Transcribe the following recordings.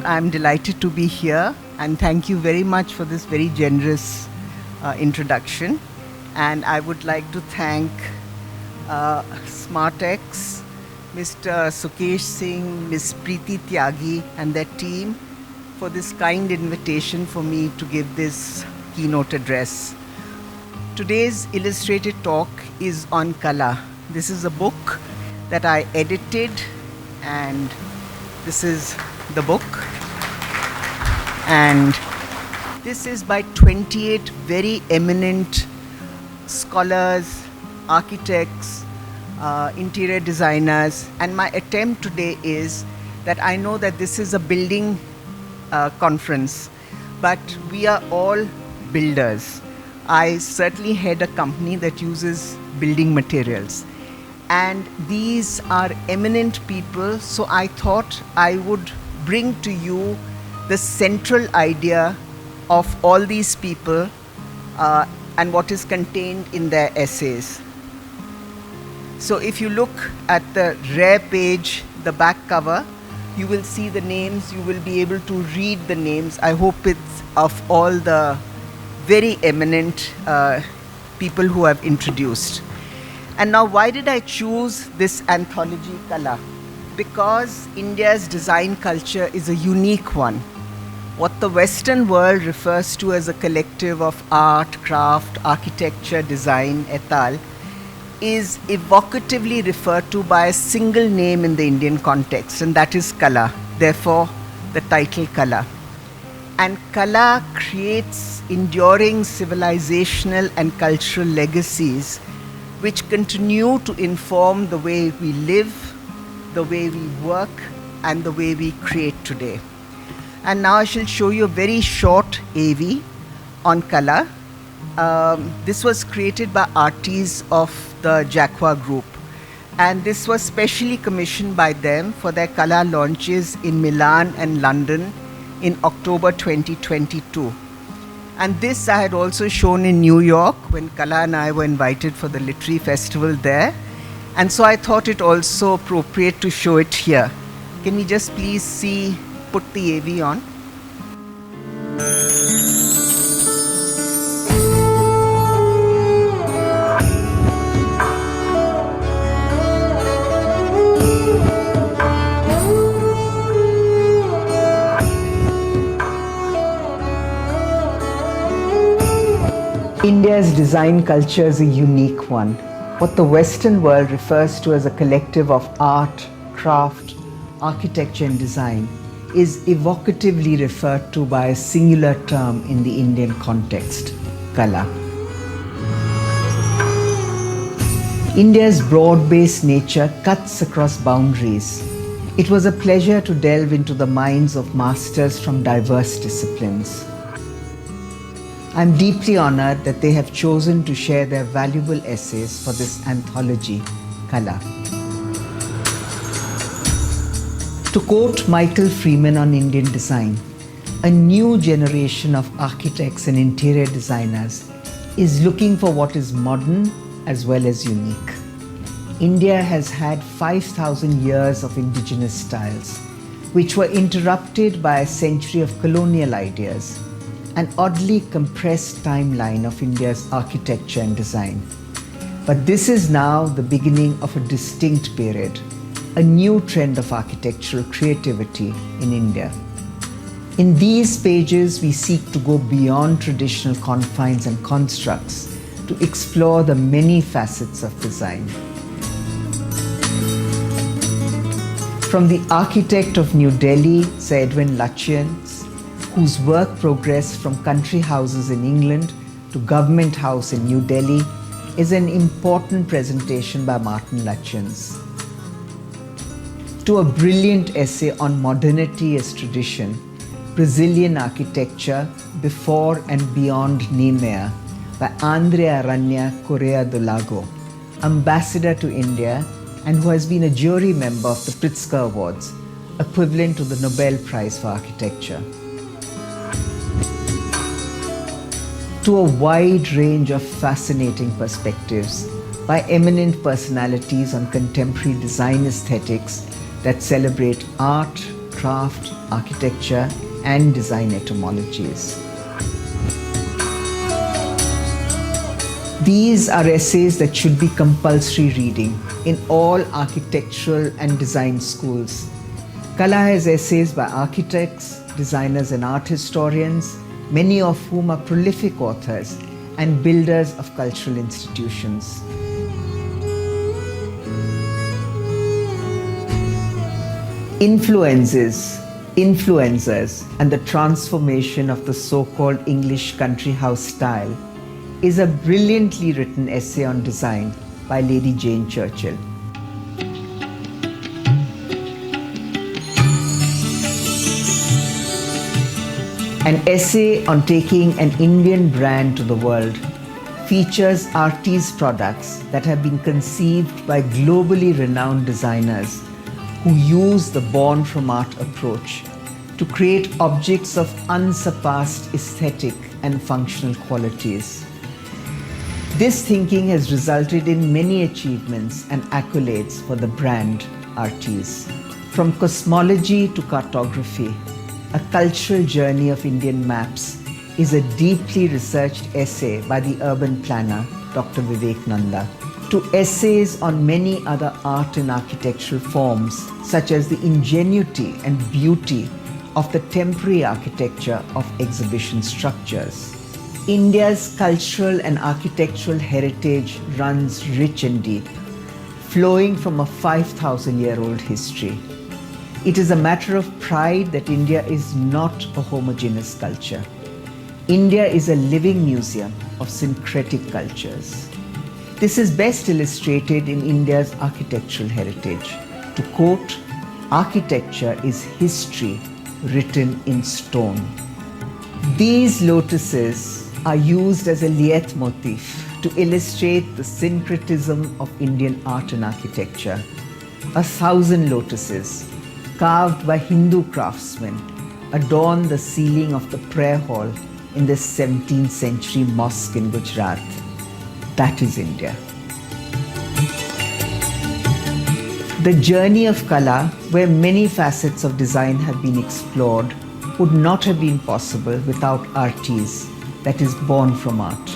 I'm delighted to be here, and thank you very much for this very generous introduction. And I would like to thank Smartex, Mr. Sukesh Singh, Ms. Preeti Tyagi and their team for this kind invitation for me to give this keynote address. Today's illustrated talk is on Kala. This is a book that I edited, and this is the book. And this is by 28 very eminent scholars, architects, interior designers. And my attempt today is that I know that this is a building conference, but we are all builders. I certainly head a company that uses building materials. And these are eminent people, so I thought I would bring to you the central idea of all these people and what is contained in their essays. So if you look at the rare page, the back cover, you will see the names, you will be able to read the names. I hope it's of all the very eminent people who have introduced. And now, why did I choose this anthology, Kala? Because India's design culture is a unique one. What the Western world refers to as a collective of art, craft, architecture, design, et al., is evocatively referred to by a single name in the Indian context, and that is Kala. Therefore, the title Kala. And Kala creates enduring civilizational and cultural legacies which continue to inform the way we live, the way we work, and the way we create today. And now I shall show you a very short AV on Kala. This was created by artists of the Jacqua Group. And this was specially commissioned by them for their Kala launches in Milan and London in October 2022. And this I had also shown in New York when Kala and I were invited for the literary festival there. And so I thought it also appropriate to show it here. Can we just please put the AV on? India's design culture is a unique one. What the Western world refers to as a collective of art, craft, architecture and design is evocatively referred to by a singular term in the Indian context, Kala. India's broad-based nature cuts across boundaries. It was a pleasure to delve into the minds of masters from diverse disciplines. I'm deeply honored that they have chosen to share their valuable essays for this anthology, Kala. To quote Michael Freeman on Indian design, a new generation of architects and interior designers is looking for what is modern as well as unique. India has had 5,000 years of indigenous styles, which were interrupted by a century of colonial ideas, an oddly compressed timeline of India's architecture and design. But this is now the beginning of a distinct period, a new trend of architectural creativity in India. In these pages, we seek to go beyond traditional confines and constructs to explore the many facets of design. From the architect of New Delhi, Sir Edwin Lutyens, whose work progressed from country houses in England to Government House in New Delhi, is an important presentation by Martin Lutyens. To a brilliant essay on modernity as tradition, Brazilian architecture before and beyond Niemeyer by Andrea Aranya Correa do Lago, ambassador to India and who has been a jury member of the Pritzker Awards, equivalent to the Nobel Prize for Architecture. To a wide range of fascinating perspectives by eminent personalities on contemporary design aesthetics that celebrate art, craft, architecture, and design etymologies. These are essays that should be compulsory reading in all architectural and design schools. Kala has essays by architects, designers and art historians, many of whom are prolific authors and builders of cultural institutions. Influencers, and the transformation of the so-called English country house style is a brilliantly written essay on design by Lady Jane Churchill. An essay on taking an Indian brand to the world features artists' products that have been conceived by globally renowned designers who use the born from art approach to create objects of unsurpassed aesthetic and functional qualities. This thinking has resulted in many achievements and accolades for the brand artists. From cosmology to cartography, A Cultural Journey of Indian Maps is a deeply researched essay by the urban planner Dr. Vivek Nanda, to essays on many other art and architectural forms such as the ingenuity and beauty of the temporary architecture of exhibition structures. India's cultural and architectural heritage runs rich and deep, flowing from a 5,000-year-old history. It is a matter of pride that India is not a homogeneous culture. India is a living museum of syncretic cultures. This is best illustrated in India's architectural heritage. To quote, "Architecture is history written in stone." These lotuses are used as a leitmotif to illustrate the syncretism of Indian art and architecture. 1,000 lotuses, carved by Hindu craftsmen, adorn the ceiling of the prayer hall in this 17th century mosque in Gujarat. That is India. The journey of Kala, where many facets of design have been explored, would not have been possible without artists, that is, born from art.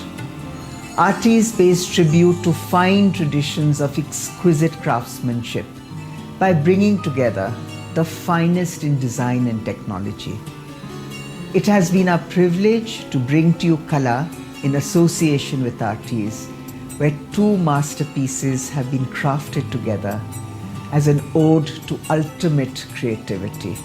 Artists pays tribute to fine traditions of exquisite craftsmanship by bringing together the finest in design and technology. It has been our privilege to bring to you Kala in association with artists, where two masterpieces have been crafted together as an ode to ultimate creativity.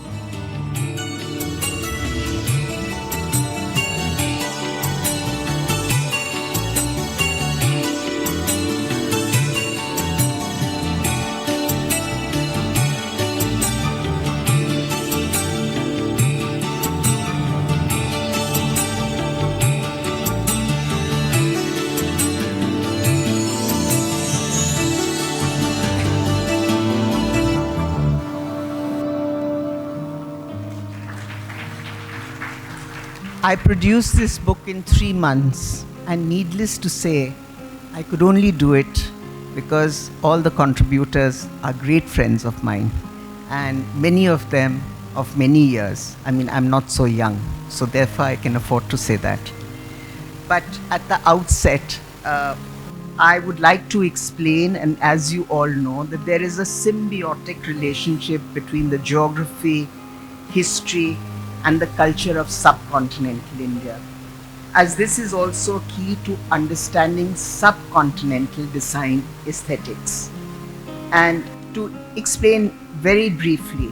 I produced this book in 3 months, and needless to say, I could only do it because all the contributors are great friends of mine, and many of them of many years. I mean, I'm not so young, so therefore I can afford to say that. But at the outset, I would like to explain, and as you all know, that there is a symbiotic relationship between the geography, history, and the culture of subcontinental India, as this is also key to understanding subcontinental design aesthetics. And to explain very briefly,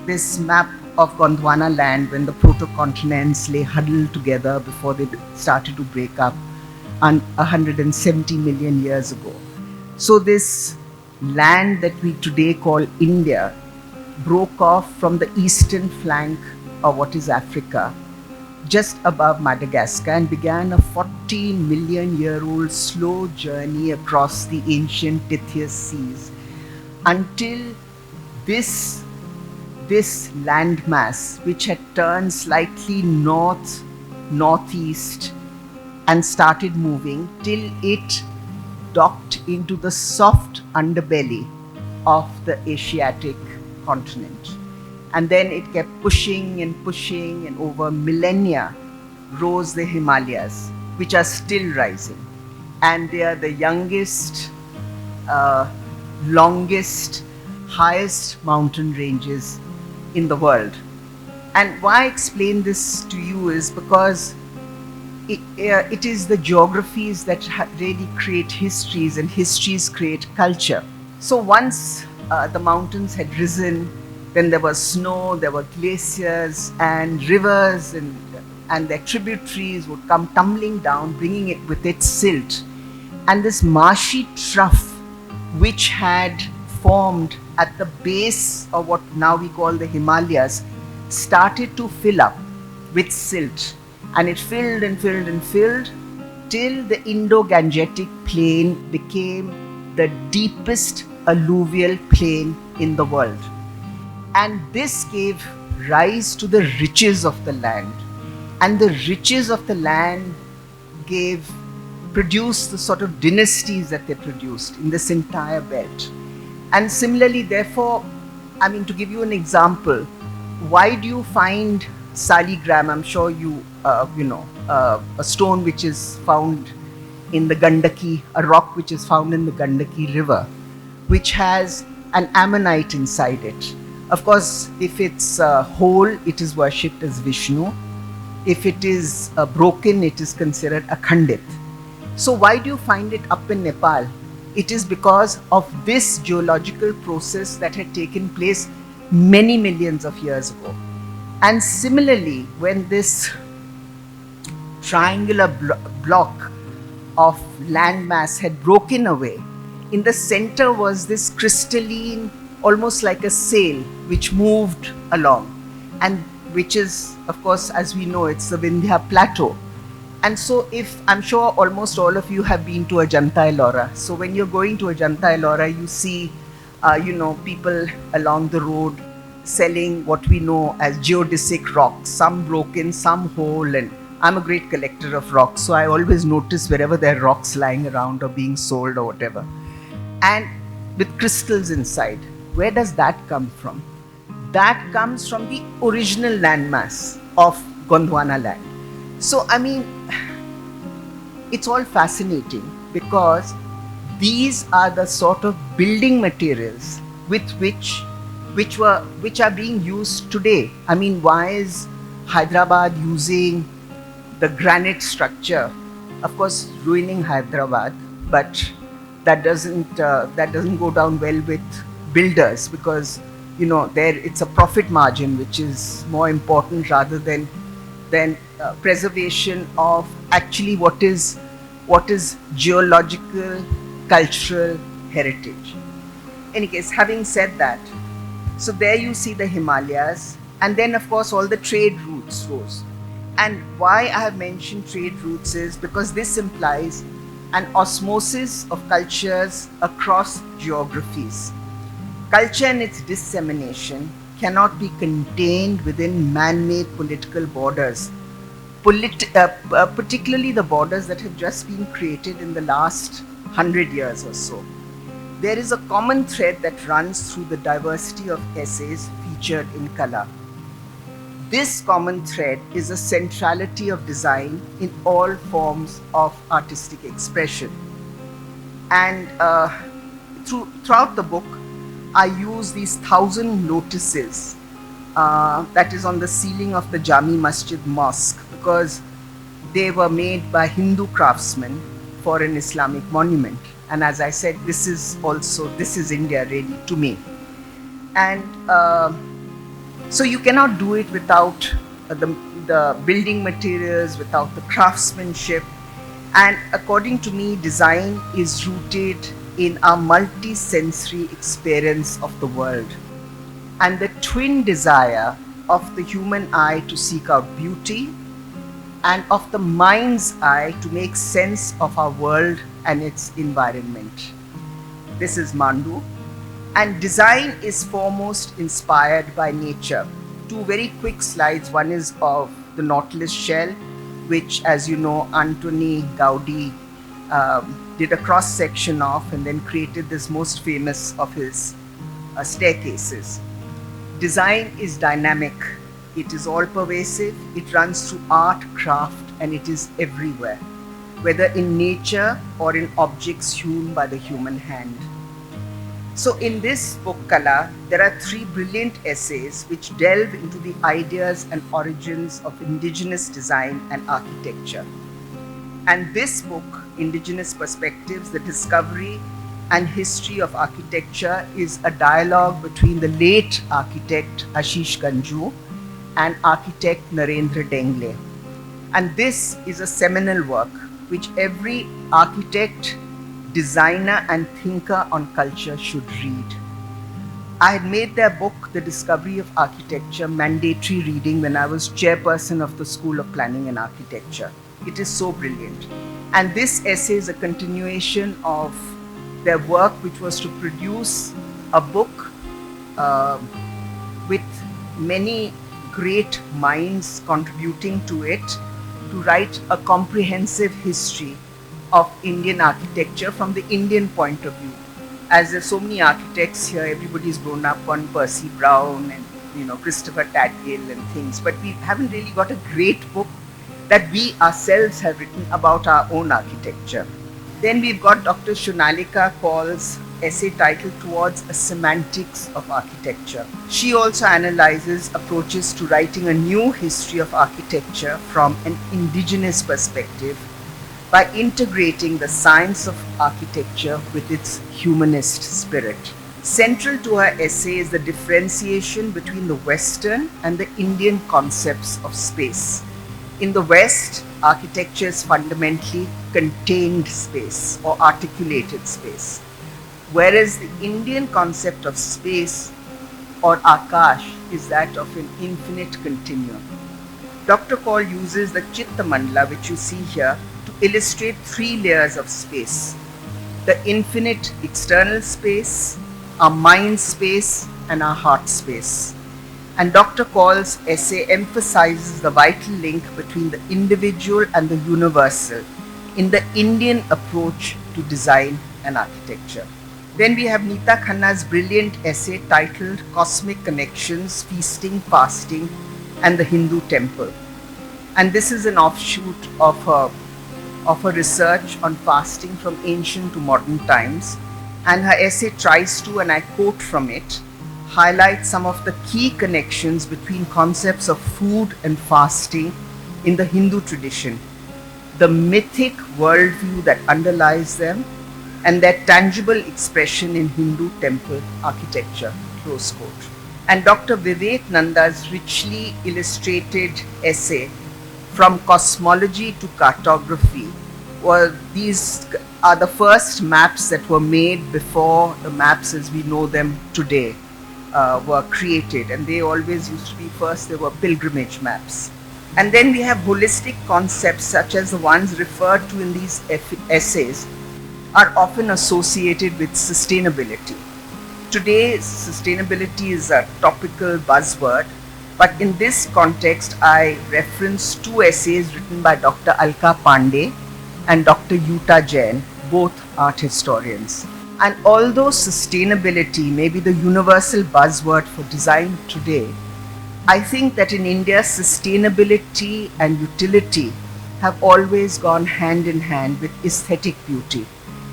this map of Gondwana land, when the proto-continents lay huddled together before they started to break up 170 million years ago. So this land that we today call India broke off from the eastern flank of what is Africa, just above Madagascar, and began a 40 million year old slow journey across the ancient Tethys seas until this landmass, which had turned slightly northeast and started moving till it docked into the soft underbelly of the Asiatic continent. And then it kept pushing and pushing, and over millennia rose the Himalayas, which are still rising. And they are the youngest, longest, highest mountain ranges in the world. And why I explain this to you is because it is the geographies that really create histories, and histories create culture. So once the mountains had risen, then there was snow, there were glaciers and rivers, and their tributaries would come tumbling down, bringing it with its silt. And this marshy trough, which had formed at the base of what now we call the Himalayas, started to fill up with silt. And it filled and filled and filled till the Indo-Gangetic plain became the deepest alluvial plain in the world. And this gave rise to the riches of the land. And the riches of the land produced the sort of dynasties that they produced in this entire belt. And similarly, therefore, I mean, to give you an example, why do you find saligram? I'm sure you know, a stone which is found in the Gandaki, a rock which is found in the Gandaki river, which has an ammonite inside it. Of course, if it's whole, it is worshipped as Vishnu. If it is broken, it is considered a khandit. So why do you find it up in Nepal? It is because of this geological process that had taken place many millions of years ago. And similarly, when this triangular block of landmass had broken away, in the center was this crystalline, almost like a sail, which moved along, and which is, of course, as we know, it's the Vindhya Plateau. And so, if I'm sure almost all of you have been to Ajanta Ellora, so when you're going to Ajanta Ellora, you see, people along the road selling what we know as geodesic rocks, some broken, some whole. And I'm a great collector of rocks, so I always notice wherever there are rocks lying around or being sold or whatever, and with crystals inside. Where does that come from? That comes from the original landmass of Gondwana land. So, I mean, it's all fascinating because these are the sort of building materials with which are being used today. I mean, why is Hyderabad using the granite structure? Of course, ruining Hyderabad, but that doesn't go down well with builders, because there it's a profit margin which is more important rather than preservation of actually what is geological, cultural heritage. Any case, having said that, so there you see the Himalayas, and then of course all the trade routes rose. And why I have mentioned trade routes is because this implies an osmosis of cultures across geographies. Culture and its dissemination cannot be contained within man-made political borders, particularly the borders that have just been created in the last 100 years or so. There is a common thread that runs through the diversity of essays featured in Kala. This common thread is a centrality of design in all forms of artistic expression. And throughout the book, I use these 1,000 lotuses that is on the ceiling of the Jami Masjid Mosque, because they were made by Hindu craftsmen for an Islamic monument. And as I said, this is India really to me. And so you cannot do it without the building materials, without the craftsmanship. And according to me, design is rooted in a multi-sensory experience of the world, and the twin desire of the human eye to seek out beauty and of the mind's eye to make sense of our world and its environment. This is Mandu, and design is foremost inspired by nature. Two very quick slides. One is of the Nautilus shell, which, as you know, Antoni Gaudi did a cross section of and then created this most famous of his staircases. Design is dynamic. It is all pervasive. It runs through art, craft, and it is everywhere, whether in nature or in objects hewn by the human hand. So in this book, Kala, there are 3 brilliant essays which delve into the ideas and origins of indigenous design and architecture. And this book, Indigenous Perspectives, the Discovery and History of Architecture, is a dialogue between the late architect Ashish Ganju and architect Narendra Dengle. And this is a seminal work which every architect, designer and thinker on culture should read. I had made their book, The Discovery of Architecture, mandatory reading when I was chairperson of the School of Planning and Architecture. It is so brilliant. And this essay is a continuation of their work, which was to produce a book with many great minds contributing to it, to write a comprehensive history of Indian architecture from the Indian point of view. As there's so many architects here, everybody's grown up on Percy Brown and Christopher Tadgill and things, but we haven't really got a great book that we ourselves have written about our own architecture. Then we've got Dr. Sunita Kohli's essay titled Towards a Semantics of Architecture. She also analyzes approaches to writing a new history of architecture from an indigenous perspective by integrating the science of architecture with its humanist spirit. Central to her essay is the differentiation between the Western and the Indian concepts of space. In the West, architecture is fundamentally contained space or articulated space, whereas the Indian concept of space or akash is that of an infinite continuum. Dr. Kaul uses the Chitta Mandala, which you see here, to illustrate 3 layers of space: the infinite external space, our mind space, and our heart space. And Dr. Kaul's essay emphasizes the vital link between the individual and the universal in the Indian approach to design and architecture. Then we have Neeta Khanna's brilliant essay titled Cosmic Connections, Feasting, Fasting, and the Hindu Temple. And this is an offshoot of her research on fasting from ancient to modern times. And her essay tries to, and I quote from it, highlight some of the key connections between concepts of food and fasting in the Hindu tradition, the mythic worldview that underlies them, and their tangible expression in Hindu temple architecture, close quote. And Dr. Vivek Nanda's richly illustrated essay, From Cosmology to Cartography, these are the first maps that were made before the maps as we know them today were created, and they always used to be first, they were pilgrimage maps. And then we have holistic concepts such as the ones referred to in these essays are often associated with sustainability. Today, sustainability is a topical buzzword, but in this context, I reference 2 essays written by Dr. Alka Pandey and Dr. Yuta Jain, both art historians. And although sustainability may be the universal buzzword for design today, I think that in India, sustainability and utility have always gone hand in hand with aesthetic beauty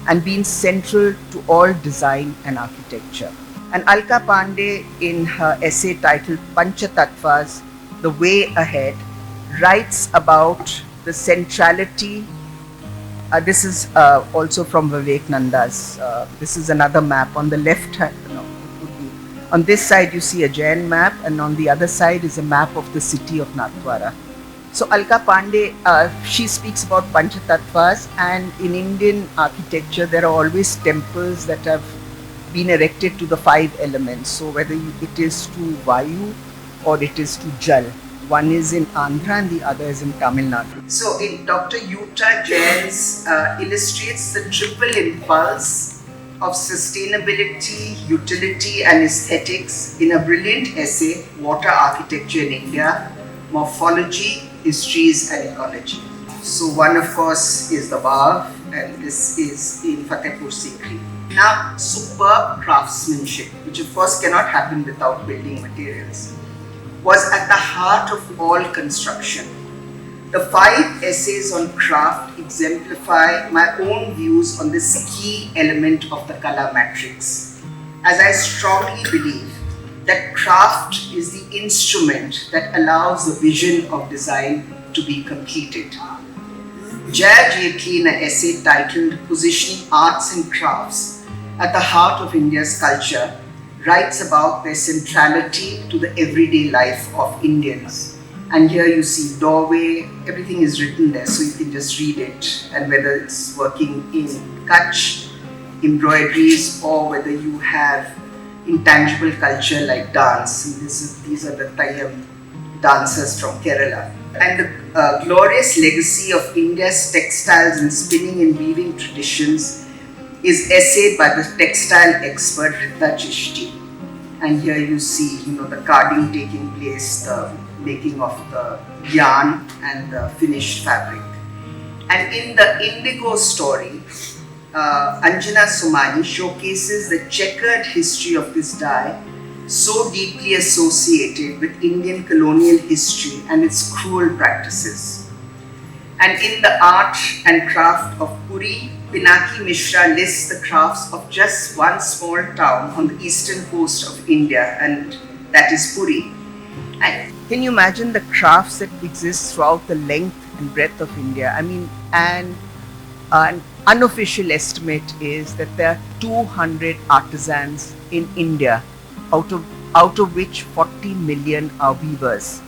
and been central to all design and architecture. And Alka Pandey, in her essay titled Panchatattvas, The Way Ahead, writes about the centrality. This is also from Vivek Nanda's. This is another map on the left hand. No, it would be. On this side you see a Jain map, and on the other side is a map of the city of Nathdwara. So Alka Pandey, she speaks about Panchatattvas, and in Indian architecture there are always temples that have been erected to the 5 elements. So whether it is to Vayu or it is to Jal. One is in Andhra and the other is in Tamil Nadu. So in Dr. Yuta Jain's illustrates the triple impulse of sustainability, utility and aesthetics in a brilliant essay, Water Architecture in India, Morphology, Histories and Ecology. So one of course is the Vav, and this is in Fatehpur Sikri. Now, superb craftsmanship, which of course cannot happen without building materials, was at the heart of all construction. The 5 essays on craft exemplify my own views on this key element of the color matrix, as I strongly believe that craft is the instrument that allows the vision of design to be completed. Jaya Jaitley, in an essay titled Positioning Arts and Crafts at the Heart of India's Culture, writes about their centrality to the everyday life of Indians. And here you see doorway, everything is written there, so you can just read it. And whether it's working in Kutch, embroideries, or whether you have intangible culture like dance. These are the Tayyam dancers from Kerala. And the glorious legacy of India's textiles and spinning and weaving traditions is essayed by the textile expert Rita Chishti. And here you see, the carding taking place, the making of the yarn and the finished fabric. And in the Indigo story, Anjana Somani showcases the checkered history of this dye, so deeply associated with Indian colonial history and its cruel practices. And in the art and craft of Puri, Pinaki Mishra lists the crafts of just one small town on the eastern coast of India, and that is Puri. And can you imagine the crafts that exist throughout the length and breadth of India? I mean, and an unofficial estimate is that there are 200 artisans in India, out of which 40 million are weavers.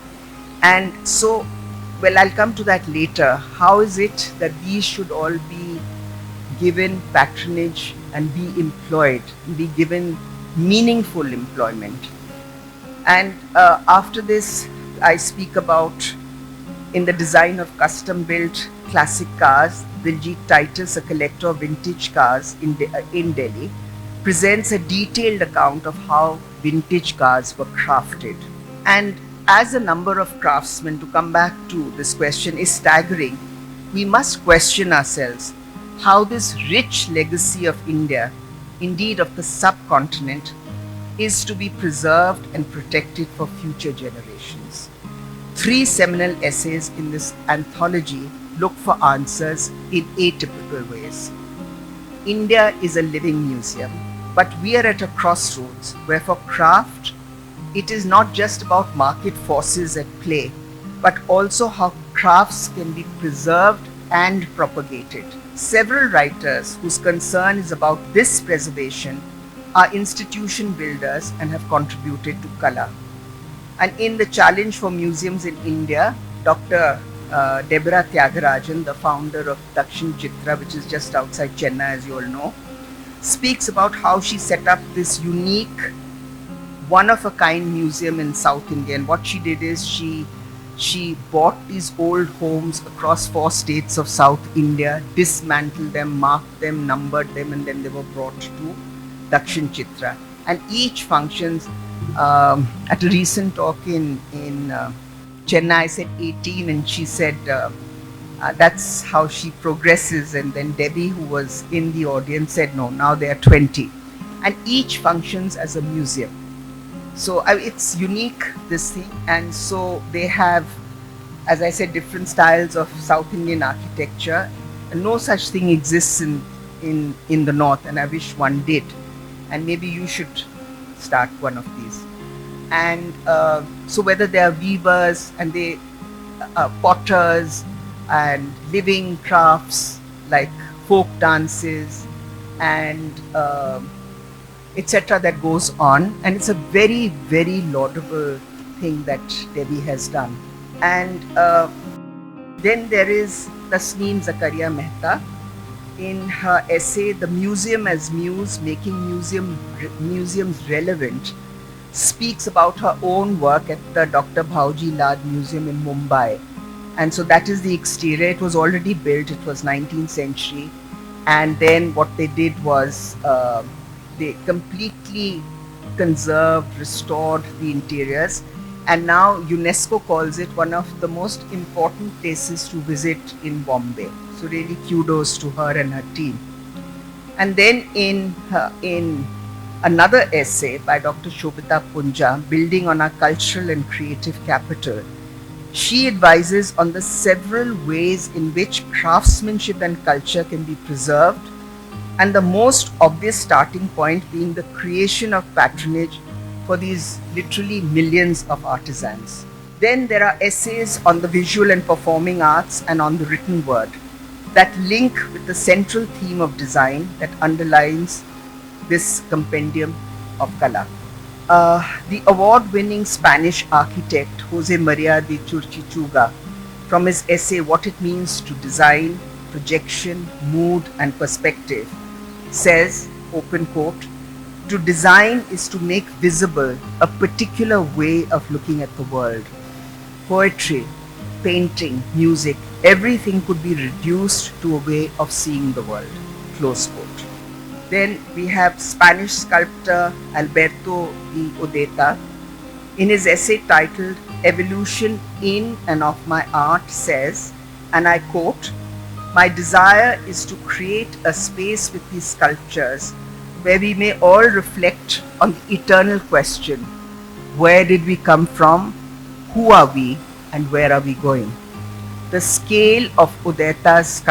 And so, well, I'll come to that later. How is it that these should all be given patronage and be employed, be given meaningful employment? And after this, I speak about, in the design of custom-built classic cars, Diljit Titus, a collector of vintage cars in Delhi, presents a detailed account of how vintage cars were crafted. And as the number of craftsmen, to come back to this question, is staggering, we must question ourselves how this rich legacy of India, indeed of the subcontinent, is to be preserved and protected for future generations. 3 seminal essays in this anthology look for answers in atypical ways. India is a living museum, but we are at a crossroads where for craft, it is not just about market forces at play, but also how crafts can be preserved and propagated. Several writers whose concern is about this preservation are institution builders and have contributed to color. And in the Challenge for Museums in India, Dr. Deborah Tyagarajan, the founder of Dakshin Chitra, which is just outside Chennai, as you all know, speaks about how she set up this unique, one-of-a-kind museum in South India. And what she did is she bought these old homes across 4 states of South India, dismantled them, marked them, numbered them, and then they were brought to Dakshin Chitra. And each functions, at a recent talk in Chennai, I said 18, and she said that's how she progresses. And then Debbie, who was in the audience, said no, now they are 20. And each functions as a museum. So it's unique, this thing. And so they have, as I said, different styles of South Indian architecture. And no such thing exists in the north, and I wish one did. And maybe you should start one of these. And so whether they are weavers and they potters and living crafts like folk dances and etc. that goes on, and it's a very, very laudable thing that Debbie has done. And then there is Tasneem Zakaria Mehta. In her essay, The Museum as Muse, Making Museums Relevant, speaks about her own work at the Dr. Bhauji Lad Museum in Mumbai. And so that is the exterior. It was already built, it was 19th century. And then what they did was they completely conserved, restored the interiors. And now UNESCO calls it one of the most important places to visit in Bombay. So really kudos to her and her team. And then in another essay by Dr. Shobita Punja, Building on our Cultural and Creative Capital, she advises on the several ways in which craftsmanship and culture can be preserved, and the most obvious starting point being the creation of patronage for these literally millions of artisans. Then there are essays on the visual and performing arts and on the written word that link with the central theme of design that underlines this compendium of Kala. The award-winning Spanish architect Jose Maria de Churchichuga, from his essay What It Means to Design, Projection, Mood and Perspective, says, open quote, to design is to make visible a particular way of looking at the world. Poetry, painting, music, everything could be reduced to a way of seeing the world, close quote. Then we have Spanish sculptor Alberto de Odeta. In his essay titled Evolution in and of My Art says, and I quote, my desire is to create a space with these sculptures where we may all reflect on the eternal question, where did we come from, who are we, and where are we going? The scale of Odeta's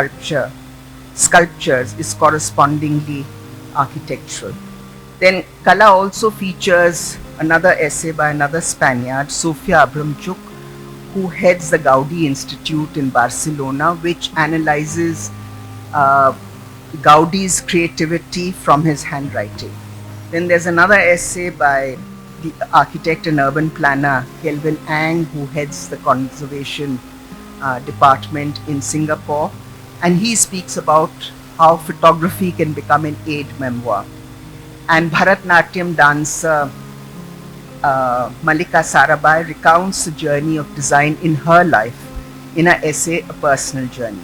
sculptures is correspondingly architectural. Then Kala also features another essay by another Spaniard, Sofia Abramchuk, who heads the Gaudi Institute in Barcelona, which analyzes Gaudi's creativity from his handwriting. Then there's another essay by the architect and urban planner Kelvin Ang, who heads the conservation department in Singapore, and he speaks about how photography can become an aid memoir. And Bharatnatyam dancer Malika Sarabhai recounts the journey of design in her life in her essay A Personal Journey.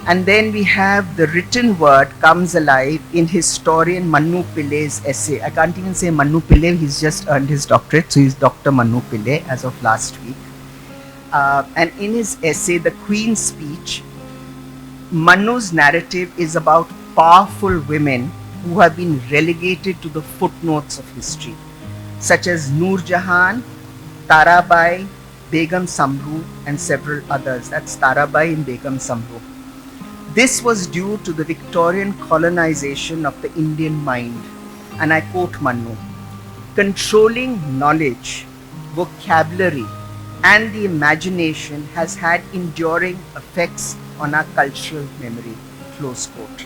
And then we have the written word comes alive in historian Manu Pillai's essay. I can't even say Manu Pillai, he's just earned his doctorate, so he's Dr. Manu Pillai as of last week. And in his essay, The Queen's Speech, Manu's narrative is about powerful women who have been relegated to the footnotes of history, such as Noor Jahan, Tarabai, Begum Samru, and several others. That's Tarabai and Begum Samru. This was due to the Victorian colonization of the Indian mind, and I quote Manu, controlling knowledge, vocabulary, and the imagination has had enduring effects on our cultural memory, close quote.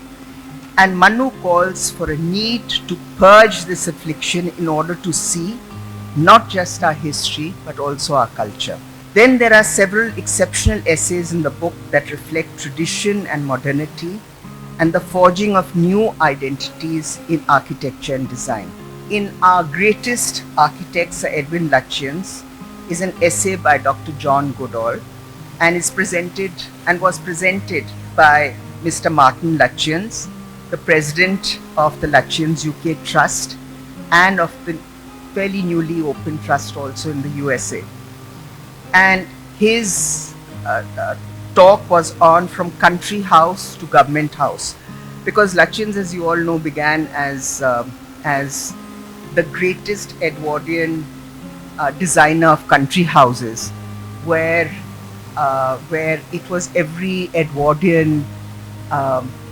And Manu calls for a need to purge this affliction in order to see not just our history, but also our culture. Then there are several exceptional essays in the book that reflect tradition and modernity and the forging of new identities in architecture and design. In Our Greatest Architects, Sir Edwin Lutyens, is an essay by Dr. John Goodall and was presented by Mr. Martin Lutyens, the president of the Lutyens UK Trust and of the fairly newly opened trust also in the USA. And his talk was on from country house to government house, because Lutyens, as you all know, began as the greatest Edwardian designer of country houses, where it was every Edwardian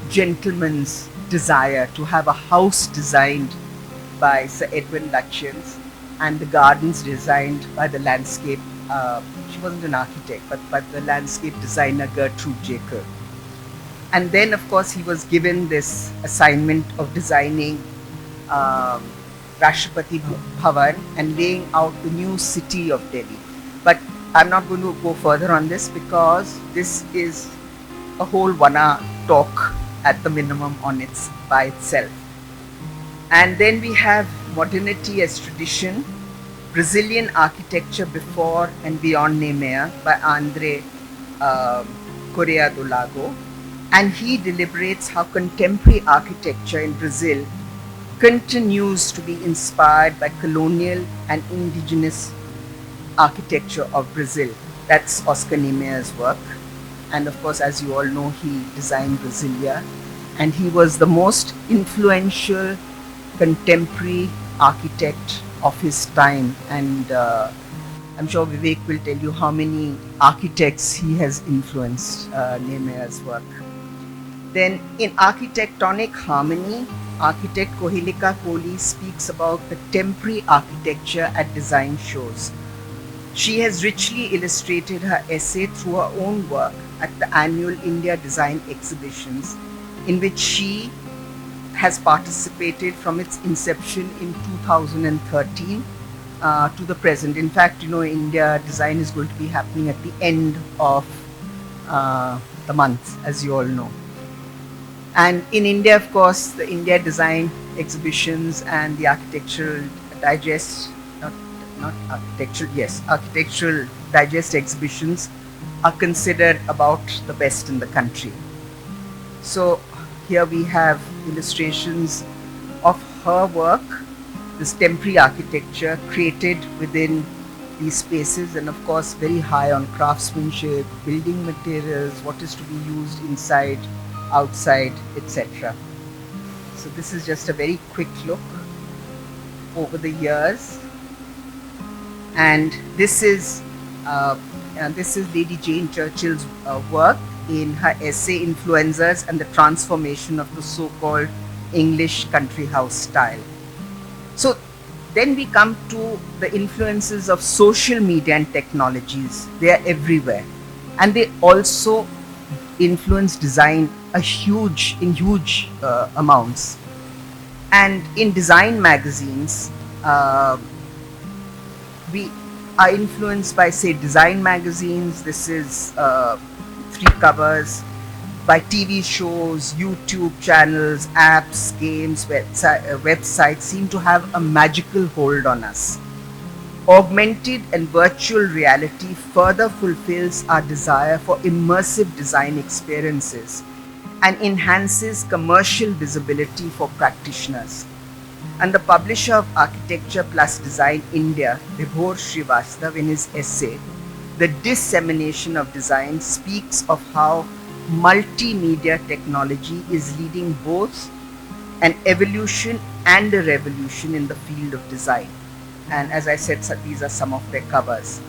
gentleman's desire to have a house designed by Sir Edwin Lutyens and the gardens designed by the landscape. She wasn't an architect, but the landscape designer Gertrude Jacob. And then, of course, he was given this assignment of designing Rashtrapati Bhavan and laying out the new city of Delhi. But I'm not going to go further on this because this is a whole 1 hour talk at the minimum by itself. And then we have Modernity as Tradition, Brazilian Architecture Before and Beyond Niemeyer by Andre Correa do Lago. And he deliberates how contemporary architecture in Brazil continues to be inspired by colonial and indigenous architecture of Brazil. That's Oscar Niemeyer's work. And of course, as you all know, he designed Brasilia. and he was the most influential contemporary architect of his time. And I'm sure Vivek will tell you how many architects he has influenced, Nehemiah's work. Then in architectonic harmony, architect Kohelika Kohli speaks about the temporary architecture at design shows. She has richly illustrated her essay through her own work at the annual India Design Exhibitions, in which she has participated from its inception in 2013 to the present. In fact, India Design is going to be happening at the end of the month, as you all know. And in India, of course, the India Design Exhibitions and the Architectural Digest, Architectural Digest exhibitions are considered about the best in the country. So here we have illustrations of her work, this temporary architecture created within these spaces, and of course very high on craftsmanship, building materials, what is to be used inside, outside, etc. So this is just a very quick look over the years, and this is Lady Jane Churchill's work in her essay Influencers and the Transformation of the So-Called English Country House Style. So then we come to the influences of social media and technologies. They are everywhere, and they also influence design in huge amounts. And in design magazines, we are influenced by, say, design magazines. This is 3 covers, by TV shows, YouTube channels, apps, games, websites seem to have a magical hold on us. Augmented and virtual reality further fulfills our desire for immersive design experiences and enhances commercial visibility for practitioners. And the publisher of Architecture Plus Design India, Vibhor Srivastava, in his essay, The Dissemination of Design, speaks of how multimedia technology is leading both an evolution and a revolution in the field of design. And as I said, these are some of their covers.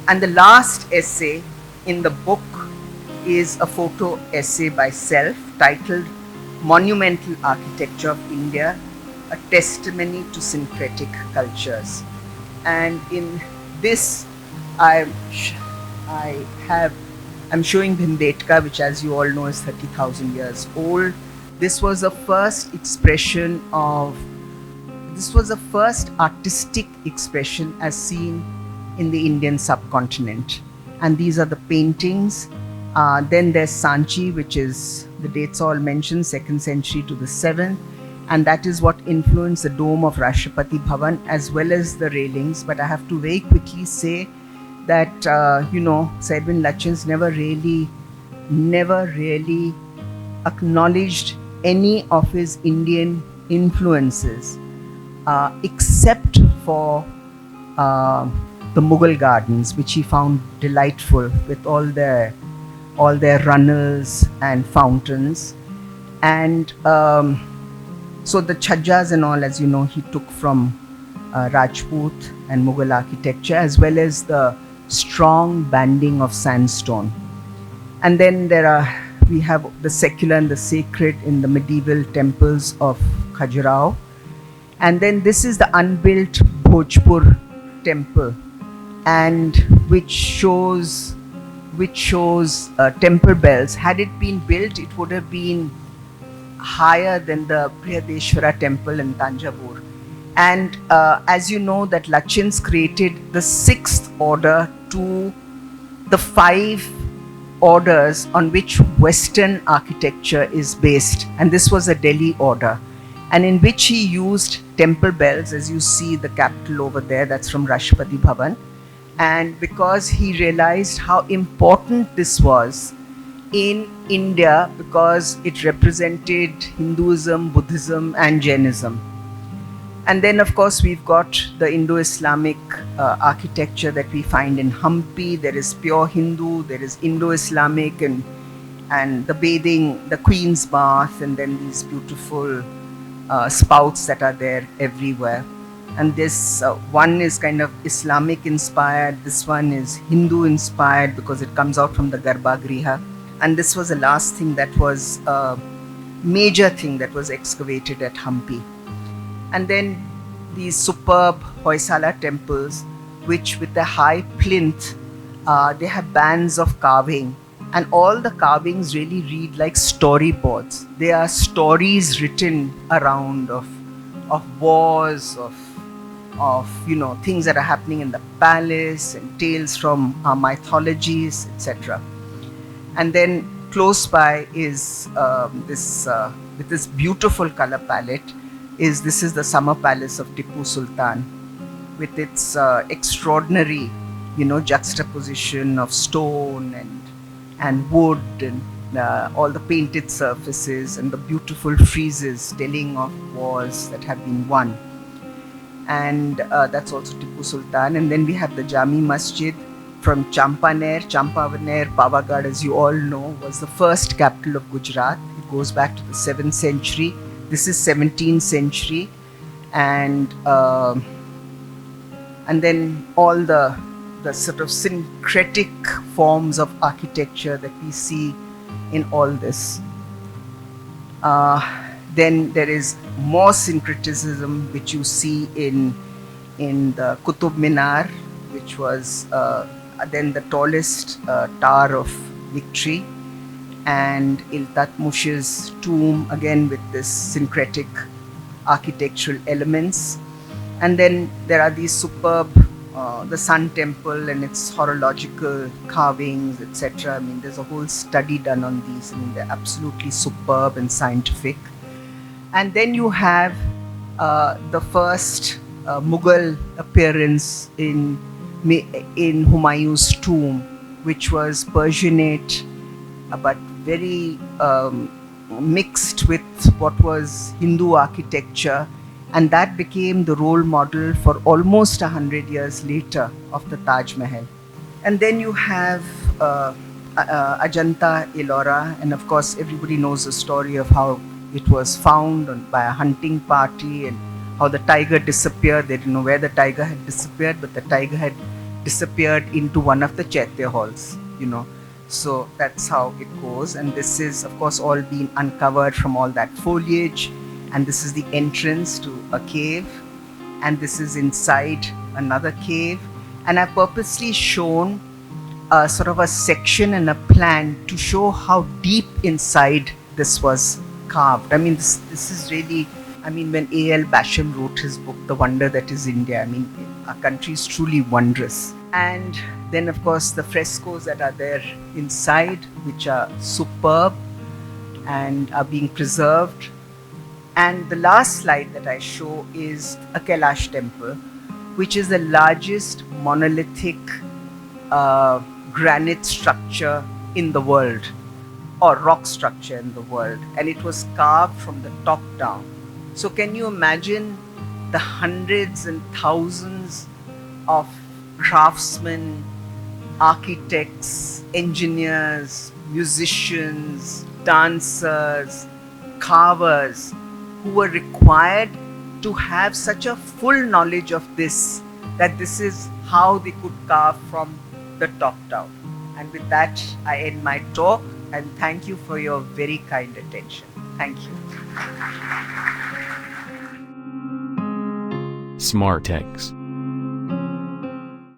And the last essay in the book is a photo essay by Self titled Monumental Architecture of India, a Testimony to Syncretic Cultures. And in this, I'm showing Bhimbetka, which, as you all know, is 30,000 years old. This was the first artistic expression as seen in the Indian subcontinent. And these are the paintings. Then there's Sanchi, which is, the dates all mentioned, 2nd century to the 7th. And that is what influenced the dome of Rashtrapati Bhavan as well as the railings. But I have to very quickly say that, Sir Edwin Lutyens never really acknowledged any of his Indian influences, except for the Mughal gardens, which he found delightful with all their runnels and fountains. And so the chhajjas and all, as you know, he took from Rajput and Mughal architecture, as well as the strong banding of sandstone. And then we have the secular and the sacred in the medieval temples of Khajuraho. And then this is the unbuilt Bhojpur temple, and which shows temple bells. Had it been built, it would have been higher than the Brihadeshwara temple in Tanjavur. And as you know, that Lutyens created the 6th order to the 5 orders on which Western architecture is based. And this was a Delhi order, and in which he used temple bells, as you see the capital over there, that's from Rashtrapati Bhavan. And because he realized how important this was in India, because it represented Hinduism, Buddhism and Jainism. And then, of course, we've got the Indo-Islamic architecture that we find in Hampi. There is pure Hindu, there is Indo-Islamic, and and the bathing, the Queen's Bath, and then these beautiful spouts that are there everywhere. And this one is kind of Islamic inspired, this one is Hindu inspired because it comes out from the Garbhagriha. And this was the last thing that was a major thing that was excavated at Hampi. And then these superb Hoysala temples, which with the high plinth, they have bands of carving. And all the carvings really read like storyboards. They are stories written around of wars, of things that are happening in the palace, and tales from mythologies, etc. And then close by is this with this beautiful color palette this is the summer palace of Tipu Sultan, with its extraordinary juxtaposition of stone and wood, and all the painted surfaces and the beautiful friezes telling of wars that have been won. And that's also Tipu Sultan. And then we have the Jami Masjid from Champaner. Pavagadh, as you all know, was the first capital of Gujarat. It goes back to the 7th century. This is 17th century. And then all the sort of syncretic forms of architecture that we see in all this. Then there is more syncretism, which you see in the Qutub Minar, which was then the tallest Tower of Victory, and Iltutmish's tomb, again with this syncretic architectural elements. And then there are these superb the Sun Temple and its horological carvings, etc. I mean, there's a whole study done on these. I mean, they're absolutely superb and scientific. And then you have the first Mughal appearance in Humayun's tomb, which was Persianate, but very mixed with what was Hindu architecture. And that became the role model for almost 100 years later of the Taj Mahal. And then you have Ajanta Ellora, and of course everybody knows the story of how it was found by a hunting party and how the tiger disappeared. They didn't know where the tiger had disappeared, but the tiger had disappeared into one of the Chaitya halls, So that's how it goes. And this is, of course, all been uncovered from all that foliage. And this is the entrance to a cave, and this is inside another cave. And I've purposely shown sort of a section and a plan to show how deep inside this was carved. I mean, this is really, when A.L. Basham wrote his book, The Wonder That Is India, our country is truly wondrous. And then, of course, the frescoes that are there inside, which are superb and are being preserved. And the last slide that I show is a Kailash temple, which is the largest monolithic granite structure in the world, or rock structure in the world. And it was carved from the top down. So can you imagine the hundreds and thousands of craftsmen, architects, engineers, musicians, dancers, carvers, who were required to have such a full knowledge of this, that this is how they could carve from the top down. And with that, I end my talk, and thank you for your very kind attention. Thank you. Smartex.